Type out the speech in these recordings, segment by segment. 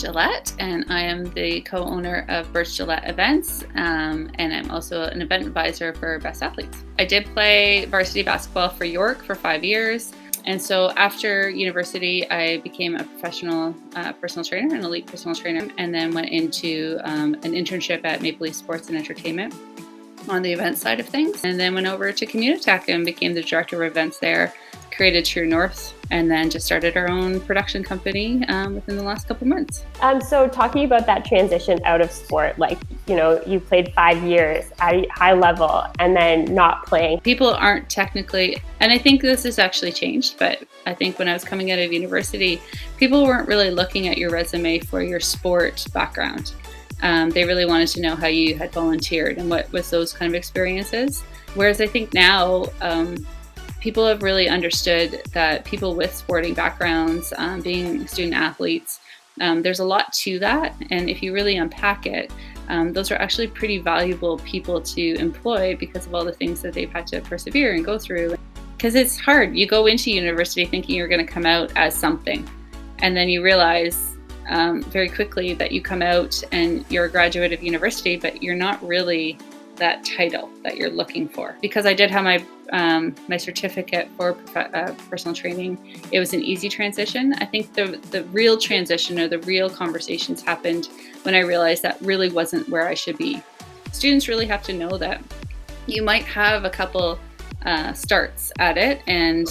Gillett, and I am the co-owner of Gillett Events, and I'm also an event advisor for Best Athletes. I did play varsity basketball for York for 5 years, and so after university, I became a professional personal trainer, an elite personal trainer, and then went into an internship at Maple Leaf Sports and Entertainment on the event side of things, and then went over to Communitech and became the director of events there, created True North, and then just started our own production company within the last couple months. So talking about that transition out of sport, you played 5 years at a high level and then not playing. People aren't technically, and I think this has actually changed, but I think when I was coming out of university, people weren't really looking at your resume for your sport background. They really wanted to know how you had volunteered and what was those kind of experiences. Whereas I think now, people have really understood that people with sporting backgrounds, being student athletes, there's a lot to that. And if you really unpack it, those are actually pretty valuable people to employ because of all the things that they've had to persevere and go through. Because it's hard. You go into university thinking you're going to come out as something, and then you realize very quickly that you come out and you're a graduate of university, but you're not really that title that you're looking for. Because I did have my certificate for personal training, it was an easy transition. I think the real transition or the real conversations happened when I realized that really wasn't where I should be. Students really have to know that you might have a couple starts at it, and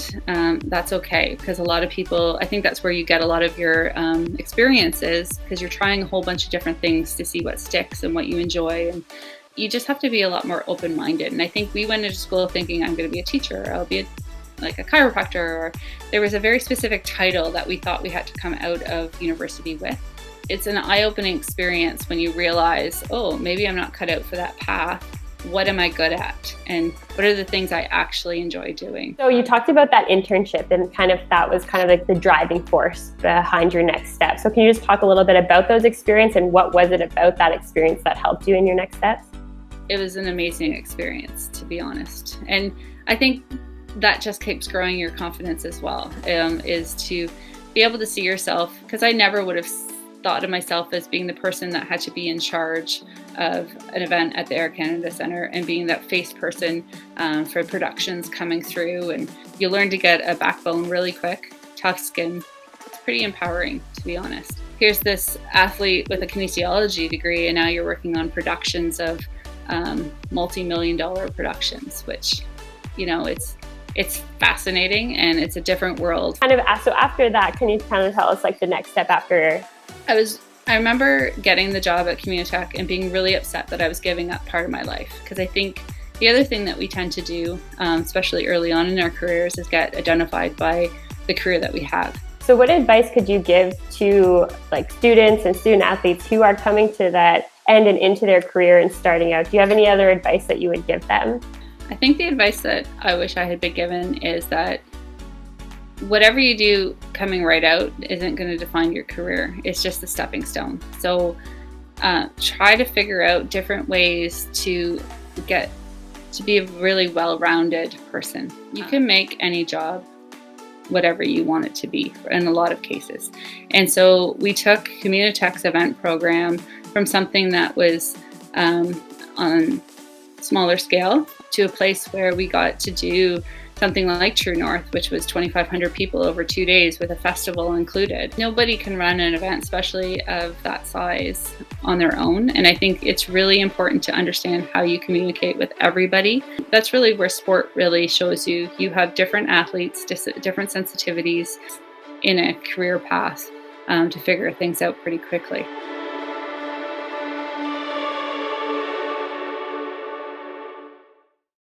that's okay, because a lot of people, I think that's where you get a lot of your experiences, because you're trying a whole bunch of different things to see what sticks and what you enjoy, and you just have to be a lot more open-minded. And I think we went into school thinking I'm going to be a teacher, or I'll be like a chiropractor, or there was a very specific title that we thought we had to come out of university with. It's an eye-opening experience when you realize, oh, maybe I'm not cut out for that path. What am I good at? And what are the things I actually enjoy doing? So you talked about that internship, and that was like the driving force behind your next step. So can you just talk a little bit about those experiences, and what was it about that experience that helped you in your next steps? It was an amazing experience, to be honest. And I think that just keeps growing your confidence as well, is to be able to see yourself, because I never would have thought of myself as being the person that had to be in charge of an event at the Air Canada Centre and being that face person for productions coming through. And you learn to get a backbone really quick, tough skin. It's pretty empowering, to be honest. Here's this athlete with a kinesiology degree, and now you're working on productions of multi-million-dollar productions, which, it's fascinating, and it's a different world. So after that, can you tell us the next step after? I remember getting the job at Communitech and being really upset that I was giving up part of my life, because I think the other thing that we tend to do, especially early on in our careers, is get identified by the career that we have. So what advice could you give to students and student athletes who are coming to that end and into their career and starting out? Do you have any other advice that you would give them? I think the advice that I wish I had been given is that whatever you do coming right out isn't going to define your career. It's just a stepping stone. So try to figure out different ways to get to be a really well-rounded person. You can make any job whatever you want it to be in a lot of cases. And so we took Communitech's event program from something that was on smaller scale to a place where we got to do something like True North, which was 2,500 people over 2 days with a festival included. Nobody can run an event, especially of that size, on their own. And I think it's really important to understand how you communicate with everybody. That's really where sport really shows you. You have different athletes, different sensitivities in a career path to figure things out pretty quickly.